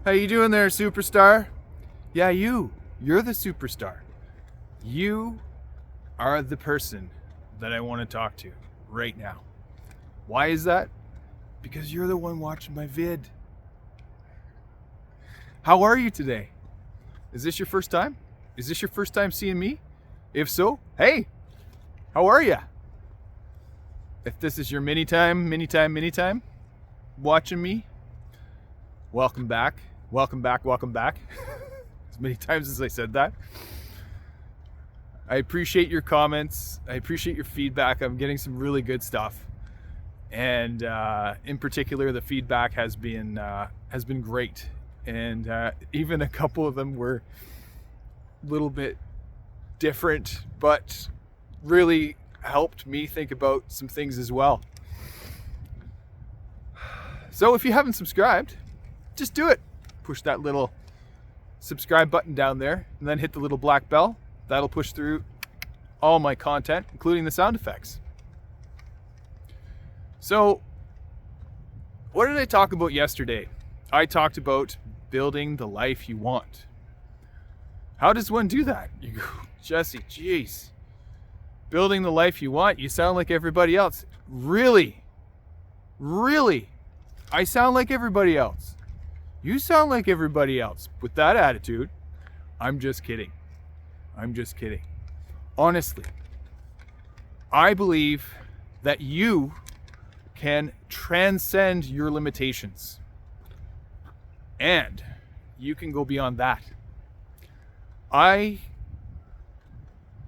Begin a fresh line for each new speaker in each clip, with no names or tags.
How you doing there, superstar? Yeah, you're the superstar. You are the person that I want to talk to right now. Why is that? Because you're the one watching my vid. How are you today? Is this your first time? Is this your first time seeing me? If so, hey, how are you? If this is your many time watching me, welcome back. Welcome back. As many times as I said that. I appreciate your comments. I appreciate your feedback. I'm getting some really good stuff. And in particular, the feedback has been great. And even a couple of them were a little bit different, but really helped me think about some things as well. So if you haven't subscribed, just do it. Push that little subscribe button down there and then hit the little black bell. That'll push through all my content, including the sound effects. So, what did I talk about yesterday? I talked about building the life you want. How does one do that? You go, Jesse, geez. Building the life you want, you sound like everybody else. Really? I sound like everybody else. You sound like everybody else. With that attitude, I'm just kidding. Honestly, I believe that you can transcend your limitations. And you can go beyond that. I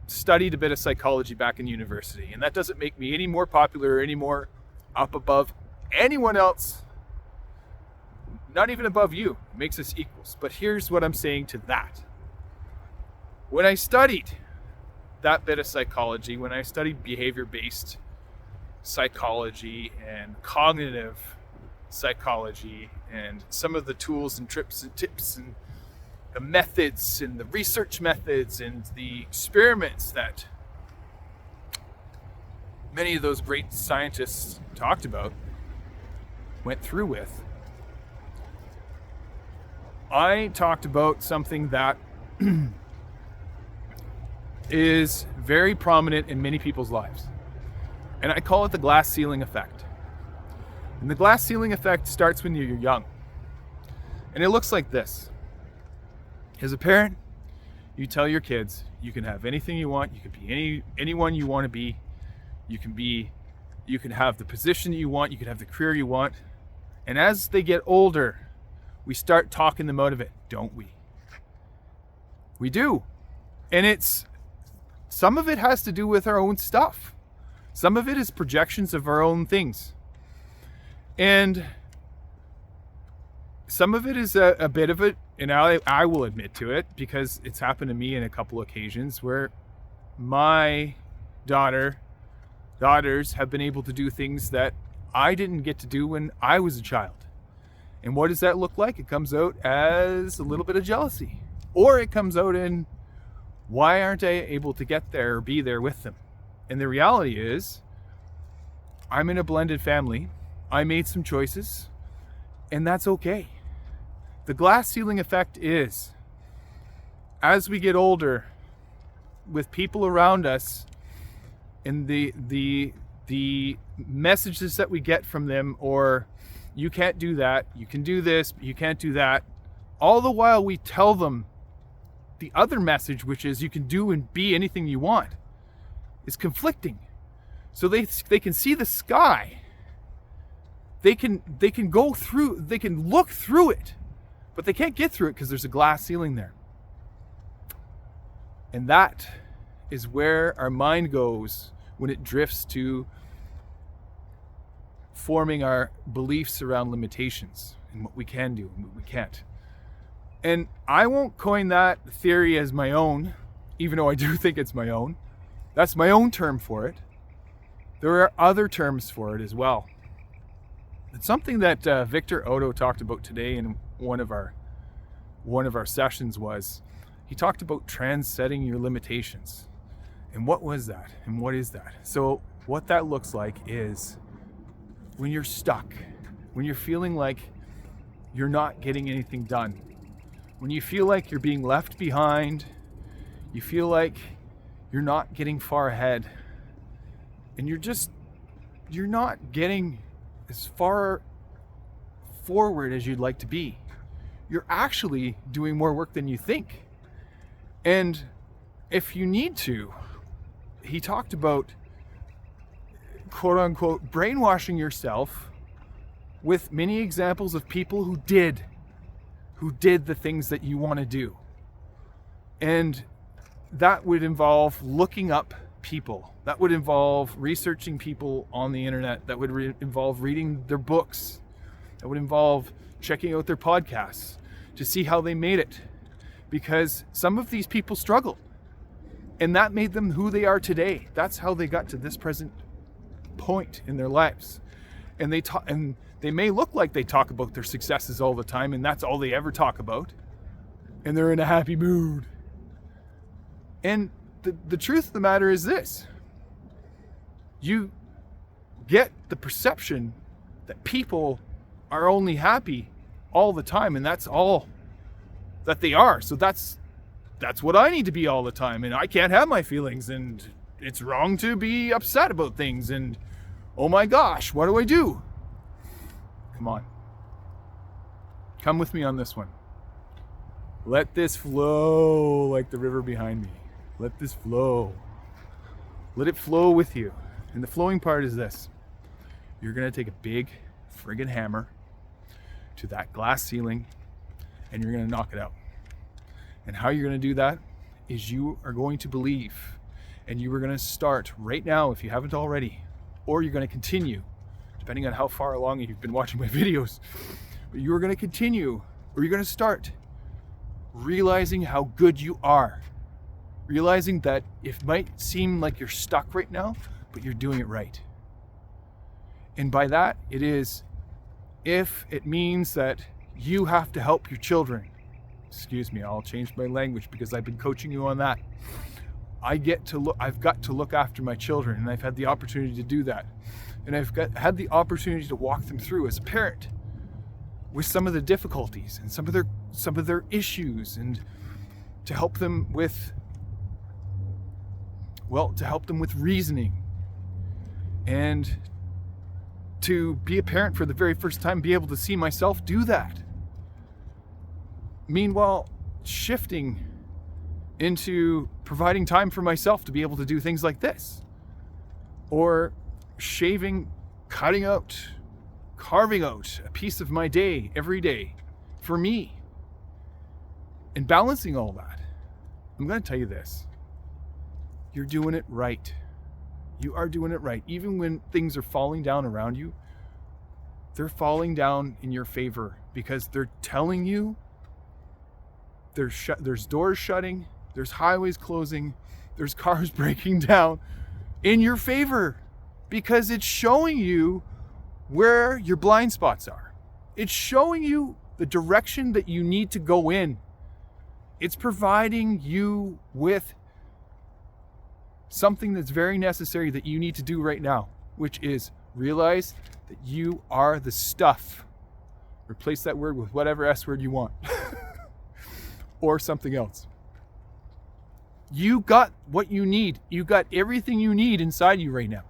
studied a bit of psychology back in university, and that doesn't make me any more popular or any more up above anyone else. Not even above you. It makes us equals. But here's what I'm saying to that. When I studied that bit of psychology, when I studied behavior-based psychology and cognitive psychology and some of the tools and trips and tips and the methods and the research methods and the experiments that many of those great scientists talked about, went through with, I talked about something that is very prominent in many people's lives. And I call it the glass ceiling effect. And the glass ceiling effect starts when you're young. And it looks like this. As a parent, you tell your kids, you can have anything you want, you can be anyone you want to be, you can have the position you want, you can have the career you want. And as they get older, we start talking them out of it, don't we? We do. And some of it has to do with our own stuff. Some of it is projections of our own things. And some of it is a bit of it, and I will admit to it, because it's happened to me in a couple occasions where my daughters have been able to do things that I didn't get to do when I was a child. And what does that look like? It comes out as a little bit of jealousy. Or it comes out in, why aren't I able to get there or be there with them? And the reality is, I'm in a blended family. I made some choices, and that's okay. The glass ceiling effect is, as we get older, with people around us, and the messages that we get from them, or you can't do that, you can do this, but you can't do that, all the while we tell them the other message, which is you can do and be anything you want, is conflicting. So they can see the sky. They can go through, they can look through it, but they can't get through it because there's a glass ceiling there. And that is where our mind goes when it drifts to forming our beliefs around limitations and what we can do and what we can't. And I won't coin that theory as my own, even though I do think it's my own. That's my own term for it. There are other terms for it as well. It's something that Victor Otto talked about today in one of our sessions. Was he talked about transcending your limitations. And what was that? And what is that? So what that looks like is when you're stuck, when you're feeling like you're not getting anything done, when you feel like you're being left behind, you feel like you're not getting far ahead, and you're not getting as far forward as you'd like to be, you're actually doing more work than you think. And if you need to, he talked about, quote unquote, brainwashing yourself with many examples of people who did the things that you want to do. And that would involve looking up people. That would involve researching people on the internet. That would involve reading their books. That would involve checking out their podcasts to see how they made it. Because some of these people struggled. And that made them who they are today. That's how they got to this present point in their lives. And they may look like they talk about their successes all the time, and that's all they ever talk about. And they're in a happy mood. And the truth of the matter is this. You get the perception that people are only happy all the time, and that's all that they are. So that's what I need to be all the time, and I can't have my feelings, and it's wrong to be upset about things, and oh my gosh, what do I do? Come on. Come with me on this one. Let this flow like the river behind me. Let this flow. Let it flow with you. And the flowing part is this. You're going to take a big friggin' hammer to that glass ceiling and you're going to knock it out. And how you're going to do that is you are going to believe, and you are going to start right now if you haven't already, or you're going to continue, depending on how far along you've been watching my videos. But you are going to continue, or you're going to start realizing how good you are. Realizing that it might seem like you're stuck right now, but you're doing it right. And by that, it is if it means that you have to help your children. Excuse me, I'll change my language because I've been coaching you on that. I've got to look after my children, and I've had the opportunity to do that. And I've had the opportunity to walk them through as a parent with some of the difficulties and some of their issues, and to help them with reasoning, and to be a parent for the very first time, be able to see myself do that. Meanwhile, shifting into providing time for myself to be able to do things like this, or shaving, cutting out, carving out a piece of my day every day for me, and balancing all that. I'm going to tell you this. You're doing it right. You are doing it right. Even when things are falling down around you, they're falling down in your favor, because they're telling you there's doors shutting, there's highways closing, there's cars breaking down in your favor, because it's showing you where your blind spots are. It's showing you the direction that you need to go in. It's providing you with something that's very necessary that you need to do right now, which is realize that you are the stuff. Replace that word with whatever S word you want. Or something else. You got what you need. You got everything you need inside you right now.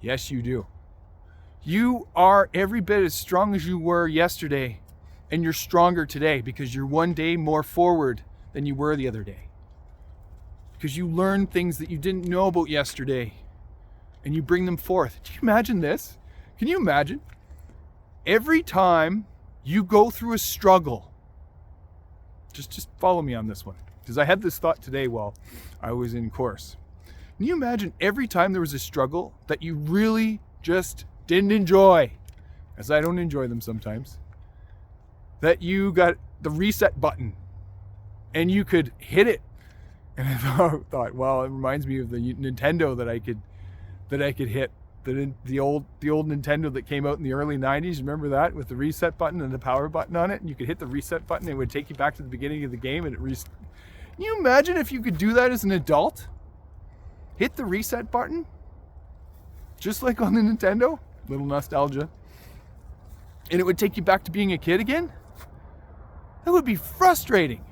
Yes, you do. You are every bit as strong as you were yesterday, and you're stronger today because you're one day more forward than you were the other day. Because you learn things that you didn't know about yesterday, and you bring them forth. Can you imagine this? Can you imagine? Every time you go through a struggle, just follow me on this one, because I had this thought today while I was in course. Can you imagine every time there was a struggle that you really just didn't enjoy, as I don't enjoy them sometimes, that you got the reset button and you could hit it? And I thought, well, it reminds me of the Nintendo that I could hit. The old Nintendo that came out in the early 90s, remember that, with the reset button and the power button on it, and you could hit the reset button and it would take you back to the beginning of the game, and Can you imagine if you could do that as an adult? Hit the reset button? Just like on the Nintendo? Little nostalgia. and it would take you back to being a kid again? That would be frustrating.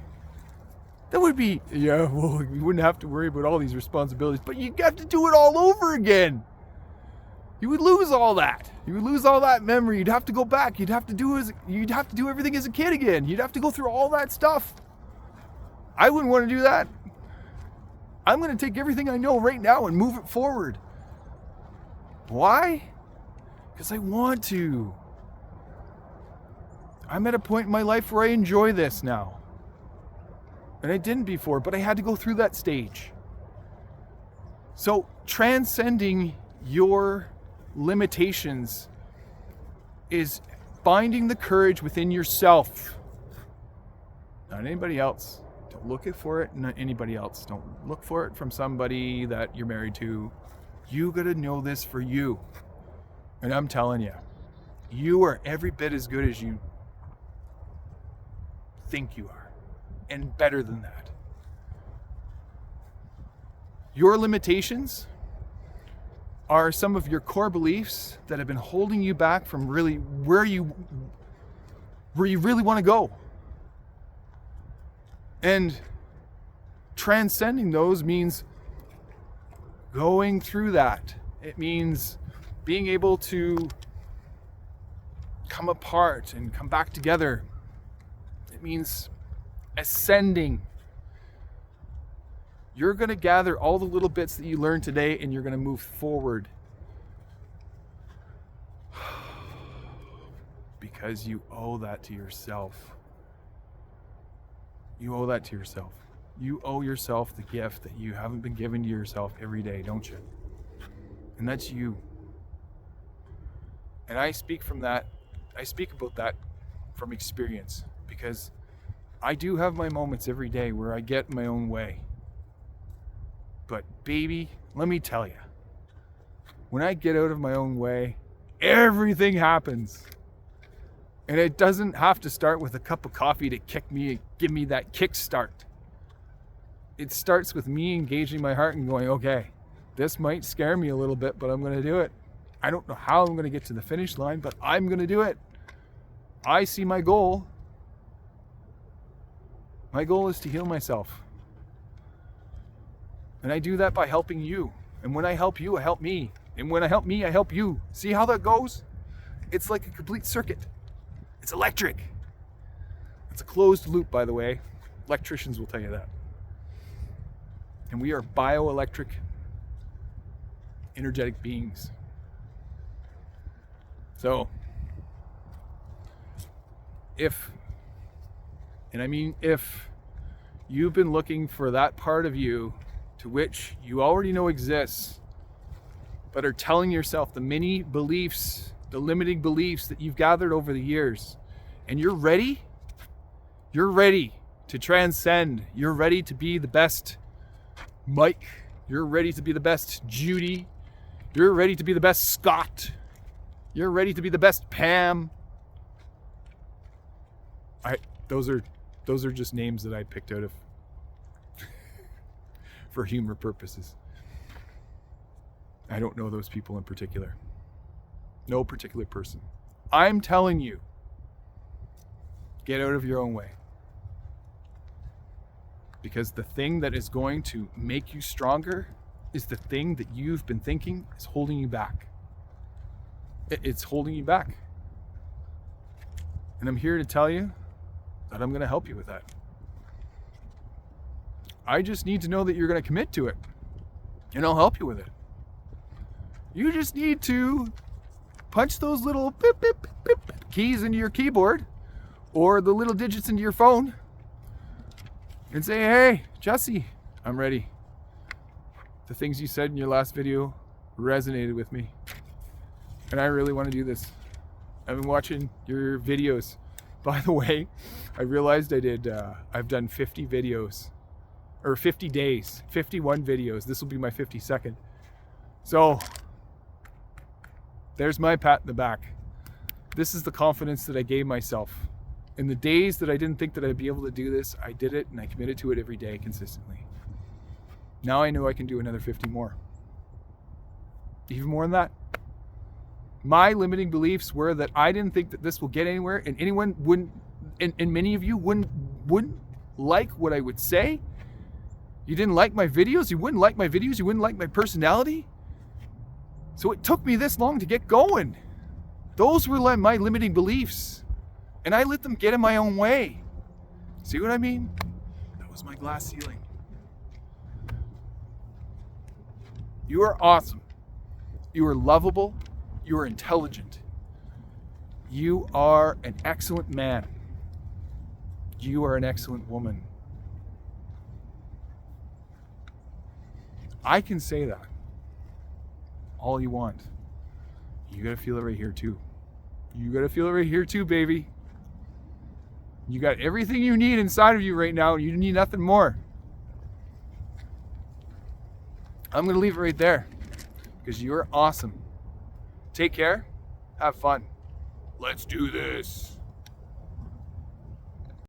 That would be, yeah, well, you wouldn't have to worry about all these responsibilities, but you'd have to do it all over again. You would lose all that. You would lose all that memory. You'd have to go back. You'd have to do everything as a kid again. You'd have to go through all that stuff. I wouldn't want to do that. I'm going to take everything I know right now and move it forward. Why? Because I want to. I'm at a point in my life where I enjoy this now. And I didn't before, but I had to go through that stage. So transcending your limitations is finding the courage within yourself, not anybody else. Don't look for it, not anybody else. Don't look for it from somebody that you're married to. You gotta know this for you. And I'm telling you, you are every bit as good as you think you are, and better than that. Your limitations are some of your core beliefs that have been holding you back from really where you really want to go. And transcending those means going through that. It means being able to come apart and come back together. It means ascending. You're going to gather all the little bits that you learned today and you're going to move forward. Because you owe that to yourself. You owe that to yourself. You owe yourself the gift that you haven't been giving to yourself every day, don't you? And that's you. And I speak from that. I speak about that from experience, because I do have my moments every day where I get in my own way. But baby, let me tell you, when I get out of my own way, everything happens. And it doesn't have to start with a cup of coffee to give me that kickstart. It starts with me engaging my heart and going, okay, this might scare me a little bit, but I'm going to do it. I don't know how I'm going to get to the finish line, but I'm going to do it. I see my goal. My goal is to heal myself. And I do that by helping you. And when I help you, I help me. And when I help me, I help you. See how that goes? It's like a complete circuit. It's electric. It's a closed loop, by the way. Electricians will tell you that. And we are bioelectric, energetic beings. So, if you've been looking for that part of you to which you already know exists, but are telling yourself the many beliefs, the limiting beliefs that you've gathered over the years, and you're ready to transcend. You're ready to be the best Mike. You're ready to be the best Judy. You're ready to be the best Scott. You're ready to be the best Pam. Those are just names that I picked out of for humor purposes. I don't know those people in particular. No particular person. I'm telling you, get out of your own way. Because the thing that is going to make you stronger is the thing that you've been thinking is holding you back. It's holding you back. And I'm here to tell you that I'm going to help you with that. I just need to know that you're going to commit to it. And I'll help you with it. You just need to punch those little beep, beep, beep, beep keys into your keyboard or the little digits into your phone and say, hey, Jesse, I'm ready. The things you said in your last video resonated with me. And I really want to do this. I've been watching your videos. By the way, I realized I've done 50 videos, or 50 days, 51 videos. This will be my 52nd. So, there's my pat in the back. This is the confidence that I gave myself. In the days that I didn't think that I'd be able to do this, I did it and I committed to it every day consistently. Now I know I can do another 50 more. Even more than that. My limiting beliefs were that I didn't think that this will get anywhere, and anyone wouldn't, and many of you wouldn't like what I would say. You didn't like my videos. You wouldn't like my videos. You wouldn't like my personality. So it took me this long to get going. Those were like my limiting beliefs, and I let them get in my own way. See what I mean? That was my glass ceiling. You are awesome. You are lovable. You are intelligent. You are an excellent man. You are an excellent woman. I can say that all you want. You gotta feel it right here too. You gotta feel it right here too, baby. You got everything you need inside of you right now, and you need nothing more. I'm gonna leave it right there because you're awesome. Take care. Have fun. Let's do this.